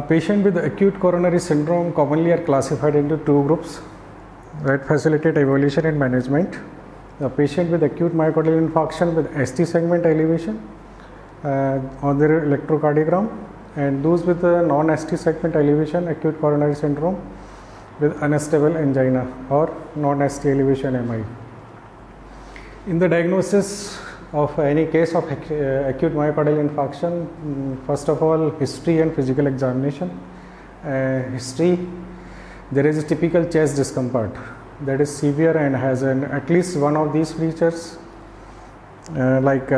Patients with acute coronary syndrome commonly are classified into two groups that facilitate evaluation and management. The patient with acute myocardial infarction with ST segment elevation on their electrocardiogram, and those with non-ST segment elevation acute coronary syndrome with unstable angina or non-ST elevation MI. In the diagnosis of any case of acute myocardial infarction, first of all, history and physical examination. History, there is a typical chest discomfort that is severe and has at least one of these features, like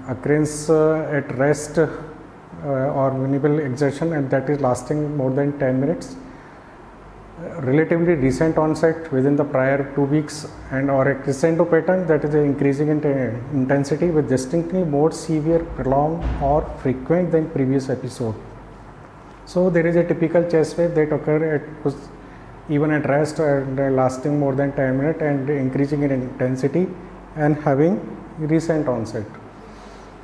occurrence at rest or minimal exertion, and that is lasting more than 10 minutes. Relatively recent onset within the prior 2 weeks, and or a crescendo pattern that is increasing in intensity with distinctly more severe, prolonged or frequent than previous episode. So there is a typical chest wave that occur at even at rest and lasting more than 10 minutes and increasing in intensity and having recent onset.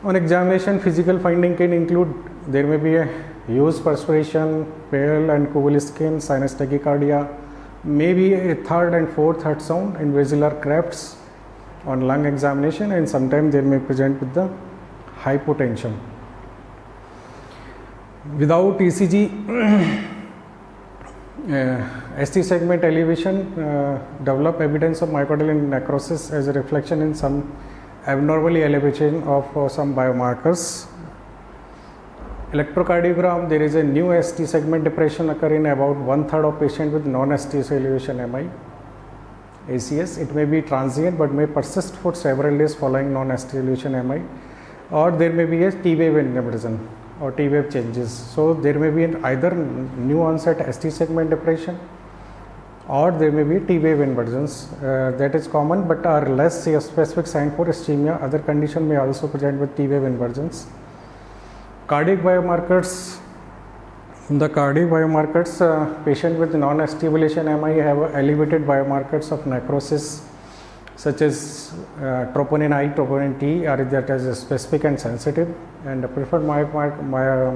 On examination, physical finding can include there may be a huge perspiration, pale and cool skin, sinus tachycardia, maybe a third and fourth heart sound, and basilar clefts on lung examination, and sometimes they may present with the hypotension. Without ECG, ST segment elevation develop evidence of myocardial necrosis as a reflection in some abnormally elevation of some biomarkers. Electrocardiogram, there is a new ST segment depression occur in about 1/3 of patients with non-ST elevation MI, ACS. It may be transient but may persist for several days following non-ST elevation MI, or there may be a T-wave inversion or T-wave changes. So there may be either new onset ST segment depression or there may be T-wave inversions. That is common but are less specific sign for ischemia. Other condition may also present with T-wave inversions. Cardiac biomarkers. In the cardiac biomarkers, patient with non-ST elevation MI have elevated biomarkers of necrosis such as troponin I, troponin T are that as specific and sensitive, and the preferred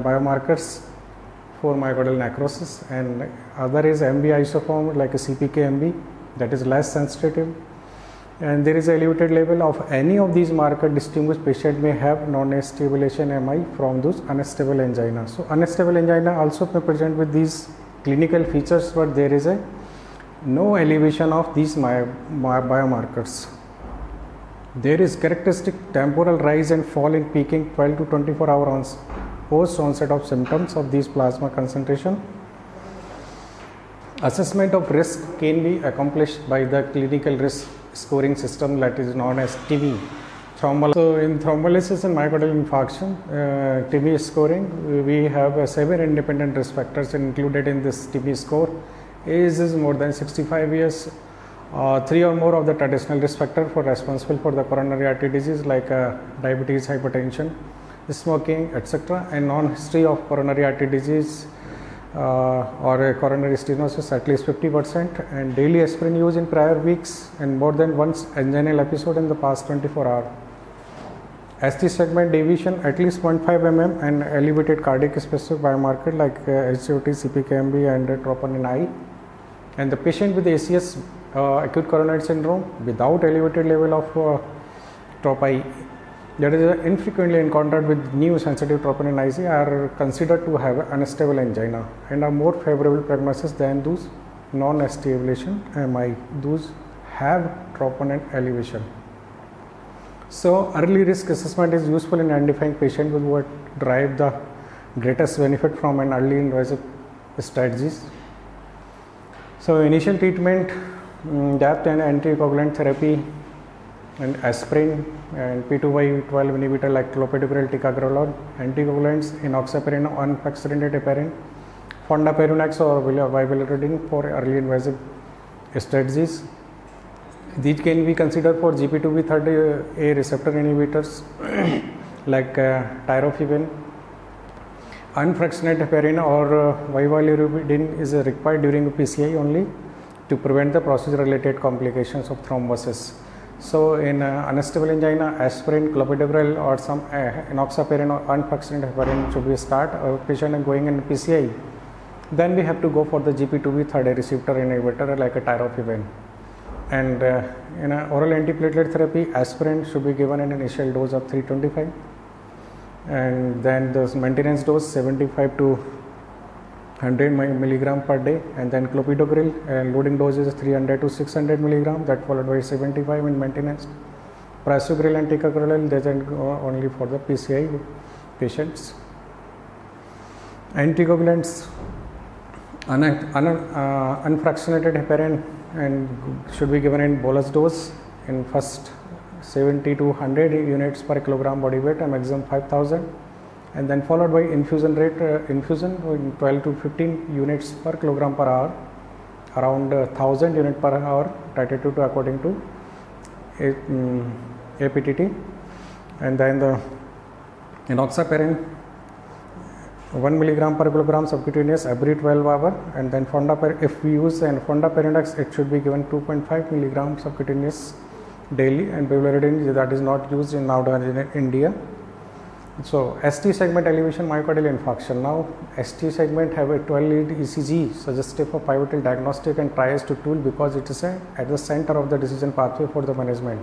biomarkers for myocardial necrosis, and other is MB isoform like a CPK-MB that is less sensitive, and there is elevated level of any of these markers distinguished patient may have non-ST elevation MI from those unstable angina. So unstable angina also may present with these clinical features, but there is a no elevation of these biomarkers. There is characteristic temporal rise and fall in peaking 12 to 24 hours post onset of symptoms of these plasma concentration. Assessment of risk can be accomplished by the clinical risk scoring system that is known as TIMI. So in thrombolysis and myocardial infarction, TIMI scoring, we have 7 independent risk factors included in this TIMI score. Age is more than 65 years. 3 or more of the traditional risk factors for responsible for the coronary artery disease like diabetes, hypertension, smoking, etc., and non-history of coronary artery disease or a coronary stenosis at least 50%, and daily aspirin use in prior weeks and more than once anginal episode in the past 24 hours. ST segment deviation at least 0.5 mm and elevated cardiac specific biomarker like SGOT, CPK-MB and troponin I. And the patient with ACS, acute coronary syndrome, without elevated level of TROP-I, that is infrequently encountered with new sensitive troponin IC, are considered to have unstable angina and are more favorable prognosis than those non-ST elevation MI, those have troponin elevation. So early risk assessment is useful in identifying patients who would derive the greatest benefit from an early invasive strategies. So initial treatment, DAPT and anticoagulant therapy and aspirin and P2Y12 inhibitor like clopidogrel, ticagrelor, anticoagulants, enoxaparin, unprecedented heparin, fondaparinux or viloridine for early invasive strategies. These can be considered for GP2B30A receptor inhibitors like tyrofibin. Unfractionated heparin or viloridine is required during PCI only to prevent the procedure related complications of thrombosis. So in unstable angina, aspirin, clopidogrel or some enoxaparin or unfractionated heparin should be start. A patient is going in PCI, then we have to go for the GP2B third A receptor inhibitor like a tirofiban. And in oral antiplatelet therapy, aspirin should be given in an initial dose of 325, and then the maintenance dose 75 to 100 milligram per day, and then clopidogrel loading dose is 300 to 600 milligram, that followed by 75 in maintenance. Prasugrel and ticagrelor doesn't go only for the PCI patients. Anticoagulants, unfractionated heparin and should be given in bolus dose in first 70 to 100 units per kilogram body weight, a maximum 5000, and then followed by infusion rate, infusion in 12 to 15 units per kilogram per hour, around 1000 unit per hour, titrated to according to APTT. And then the enoxaparin 1 milligram per kilogram subcutaneous every 12 hours, and then fondaparinux, if we use fondaparinux, it should be given 2.5 milligram subcutaneous daily, and bevulerodine that is not used in nowadays in India. So ST segment elevation myocardial infarction. Now ST segment have a 12 lead ECG suggestive of pivotal diagnostic and triage tool because it is at the center of the decision pathway for the management.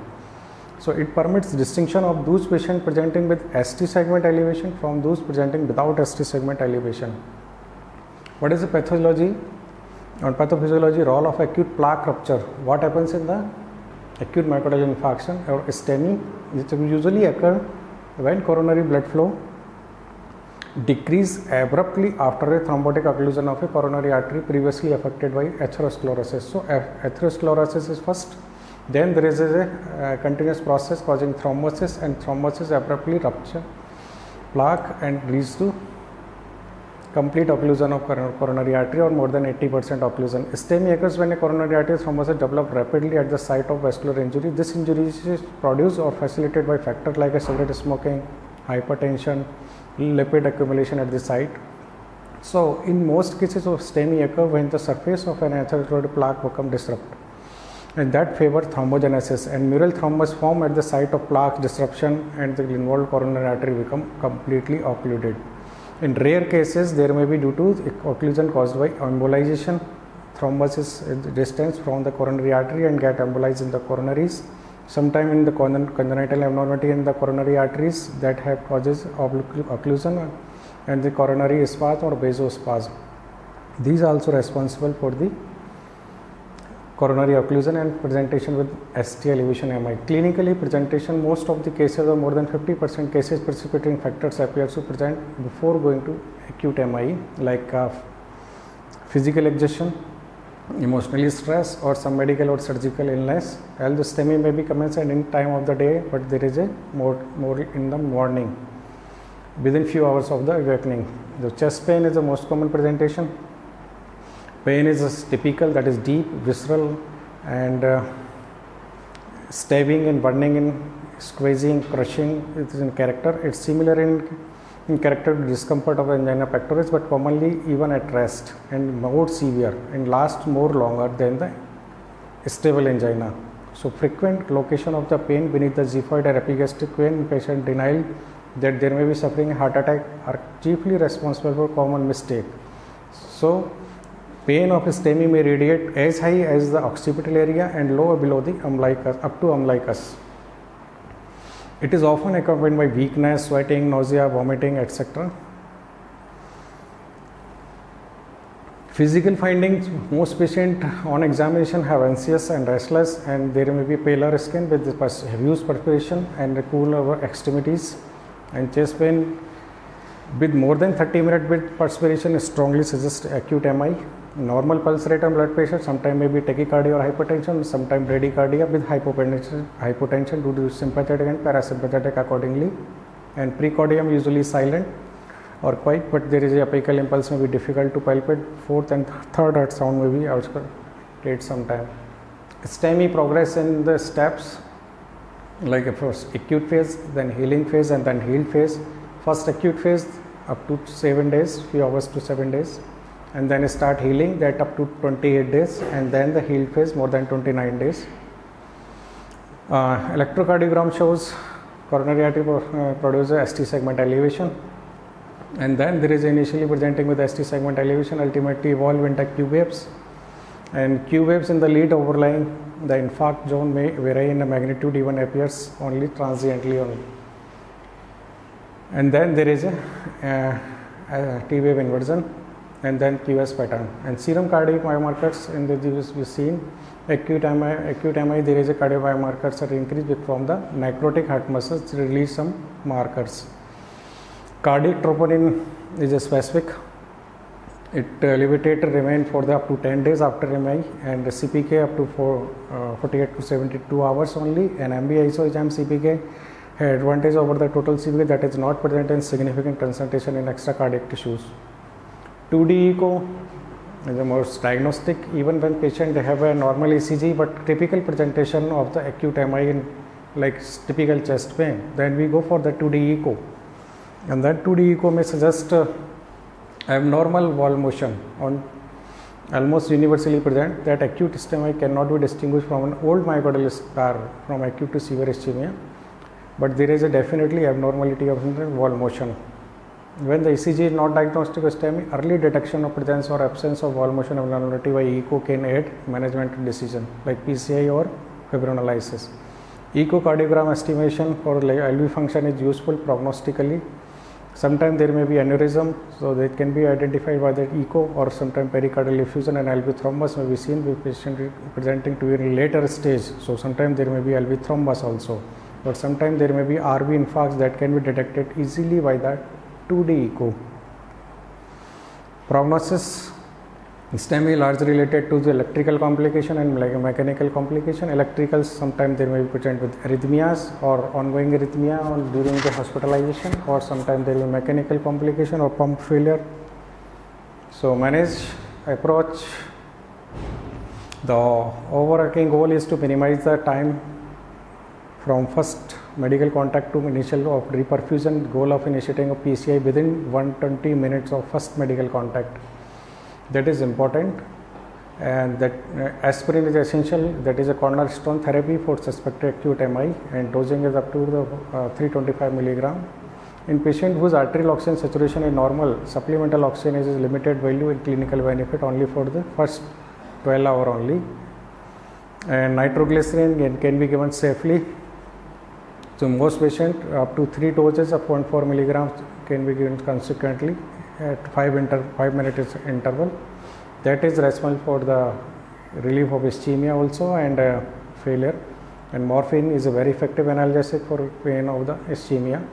So it permits distinction of those patients presenting with ST segment elevation from those presenting without ST segment elevation. What is the pathology? On pathophysiology, role of acute plaque rupture. What happens in the acute myocardial infarction or STEMI? It usually occur when coronary blood flow decrease abruptly after a thrombotic occlusion of a coronary artery previously affected by atherosclerosis. So atherosclerosis is first, then there is a continuous process causing thrombosis, and thrombosis abruptly rupture plaque and leads to complete occlusion of coronary artery or more than 80% occlusion. STEMI occurs when a coronary artery thrombosis develops rapidly at the site of vascular injury. This injury is produced or facilitated by factors like cigarette smoking, hypertension, lipid accumulation at the site. So in most cases of STEMI occur when the surface of an atherosclerotic plaque becomes disrupted, and that favors thrombogenesis, and mural thrombus form at the site of plaque disruption and the involved coronary artery become completely occluded. In rare cases, there may be due to occlusion caused by embolization, thrombosis distance from the coronary artery and get embolized in the coronaries. Sometime in the congenital abnormality in the coronary arteries that have causes occlusion and the coronary spasm or vasospasm. These are also responsible for the coronary occlusion and presentation with ST elevation MI. Clinically, presentation, most of the cases or more than 50% cases precipitating factors appear to present before going to acute MI, like physical exhaustion, emotional stress, or some medical or surgical illness. Although STEMI may be commenced at any time of the day, but there is a more in the morning within few hours of the awakening. The chest pain is the most common presentation. Pain is typical, that is deep, visceral, and stabbing and burning and squeezing, crushing. It is in character. It's similar in character to discomfort of angina pectoris, but commonly even at rest and more severe and lasts more longer than the stable angina. So frequent location of the pain beneath the xiphoid or epigastric vein, patient denial that there may be suffering a heart attack are chiefly responsible for common mistake. So pain of STEMI may radiate as high as the occipital area and low below the umbilicus, up to umbilicus. It is often accompanied by weakness, sweating, nausea, vomiting, etc. Physical findings: most patients on examination have anxious and restless, and there may be paler skin with diffuse perspiration and cool over extremities, and chest pain with more than 30 minutes with perspiration strongly suggests acute MI. Normal pulse rate and blood pressure, sometimes may be tachycardia or hypertension, sometimes bradycardia with hypotension due to sympathetic and parasympathetic accordingly, and precordium usually silent or quiet, but there is a apical impulse may be difficult to palpate. Fourth and third heart sound may be outskirted sometime. STEMI progress in the steps like first acute phase, then healing phase, and then healed phase. First acute phase up to 7 days, few hours to 7 days, and then start healing, that up to 28 days, and then the healed phase more than 29 days. Electrocardiogram shows coronary artery produces ST segment elevation, and then there is initially presenting with ST segment elevation, ultimately evolve into Q waves, and Q waves in the lead overlying the infarct zone may vary in the magnitude, even appears only transiently only. And then there is a T wave inversion, and then QS pattern. And serum cardiac biomarkers in the this we seen acute MI there is a cardiac biomarkers are increased from the necrotic heart muscles release some markers. Cardiac troponin is a specific. It elevated remain for the up to 10 days after MI, and the CPK up to 48 to 72 hours only, and MB isocham CPK had advantage over the total CPK that is not present in significant concentration in extra cardiac tissues. 2D echo is the most diagnostic even when patient they have a normal ECG but typical presentation of the acute MI in like typical chest pain, then we go for the 2D echo, and that 2D echo may suggest abnormal wall motion on almost universally present that acute ischemia cannot be distinguished from an old myocardial scar from acute to severe ischemia, but there is a definitely abnormality of wall motion. When the ECG is not diagnostic of ischemia, early detection of presence or absence of wall motion abnormality by echo can aid management decision like PCI or fibrinolysis. Echocardiogram estimation for LV function is useful prognostically. Sometimes there may be aneurysm, so that can be identified by the echo, or sometimes pericardial effusion and LV thrombus may be seen with patient presenting to a later stage. So sometimes there may be LV thrombus also, but sometimes there may be RV infarcts that can be detected easily by the 2D echo. Prognosis: STEMI largely related to the electrical complication and mechanical complication. Electrical, sometimes they may be present with arrhythmias or ongoing arrhythmia during the hospitalization, or sometimes there will be mechanical complication or pump failure. So manage approach. The overarching goal is to minimize the time from first medical contact to initial of reperfusion. Goal of initiating a PCI within 120 minutes of first medical contact. That is important, and that aspirin is essential. That is a cornerstone therapy for suspected acute MI, and dosing is up to the 325 milligram. In patient whose arterial oxygen saturation is normal, supplemental oxygen is limited value in clinical benefit only for the first 12 hours only, and nitroglycerin can be given safely. So most patients up to 3 doses of 0.4 milligrams can be given consequently at 5 minutes interval. That is responsible for the relief of ischemia also and failure. And morphine is a very effective analgesic for pain of the ischemia.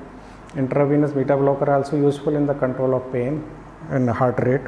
Intravenous beta blocker also useful in the control of pain and heart rate.